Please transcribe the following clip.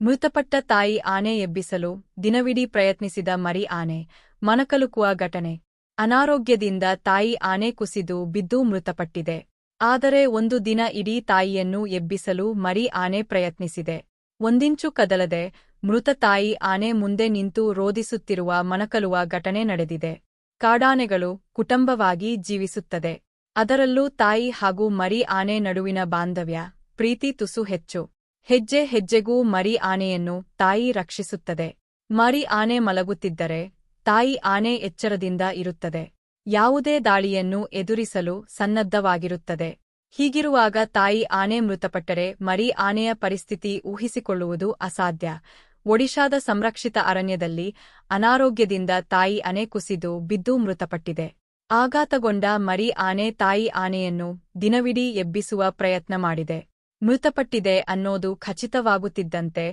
ಮೃತಪಟ್ಟ ತಾಯಿ ಆನೆ ಎಬ್ಬಿಸಲು ದಿನವಿಡೀ ಪ್ರಯತ್ನಿಸಿದ ಮರಿ ಆನೆ ಮನಕಲುಕುವ ಘಟನೆ. ಅನಾರೋಗ್ಯದಿಂದ ತಾಯಿ ಆನೆ ಕುಸಿದು ಬಿದ್ದು ಮೃತಪಟ್ಟಿದೆ. ಆದರೆ ಒಂದು ದಿನ ಇಡೀ ತಾಯಿಯನ್ನು ಎಬ್ಬಿಸಲು ಮರಿ ಆನೆ ಪ್ರಯತ್ನಿಸಿದೆ. ಒಂದಿಂಚು ಕದಲದೆ ಮೃತ ತಾಯಿ ಆನೆ ಮುಂದೆ ನಿಂತು ರೋದಿಸುತ್ತಿರುವ ಮನಕಲುವ ಘಟನೆ ನಡೆದಿದೆ. ಕಾಡಾನೆಗಳು ಕುಟುಂಬವಾಗಿ ಜೀವಿಸುತ್ತದೆ. ಅದರಲ್ಲೂ ತಾಯಿ ಹಾಗೂ ಮರಿ ಆನೆ ನಡುವಿನ ಬಾಂಧವ್ಯ, ಪ್ರೀತಿ ತುಸು ಹೆಚ್ಚು. ಹೆಜ್ಜೆ ಹೆಜ್ಜೆಗೂ ಮರಿ ಆನೆಯನ್ನು ತಾಯಿ ರಕ್ಷಿಸುತ್ತದೆ. ಮರಿ ಆನೆ ಮಲಗುತ್ತಿದ್ದರೆ ತಾಯಿ ಆನೆ ಎಚ್ಚರದಿಂದ ಇರುತ್ತದೆ. ಯಾವುದೇ ದಾಳಿಯನ್ನು ಎದುರಿಸಲು ಸನ್ನದ್ಧವಾಗಿರುತ್ತದೆ. ಹೀಗಿರುವಾಗ ತಾಯಿ ಆನೆ ಮೃತಪಟ್ಟರೆ ಮರಿ ಆನೆಯ ಪರಿಸ್ಥಿತಿ ಊಹಿಸಿಕೊಳ್ಳುವುದು ಅಸಾಧ್ಯ. ಒಡಿಶಾದ ಸಂರಕ್ಷಿತ ಅರಣ್ಯದಲ್ಲಿ ಅನಾರೋಗ್ಯದಿಂದ ತಾಯಿ ಆನೆ ಕುಸಿದು ಬಿದ್ದು ಮೃತಪಟ್ಟಿದೆ. ಆಘಾತಗೊಂಡ ಮರಿ ಆನೆ ತಾಯಿ ಆನೆಯನ್ನು ದಿನವಿಡೀ ಎಬ್ಬಿಸುವ ಪ್ರಯತ್ನ ಮಾಡಿದೆ. ಮೃತಪಟ್ಟಿದೆ ಅನ್ನೋದು ಖಚಿತವಾಗುತ್ತಿದ್ದಂತೆ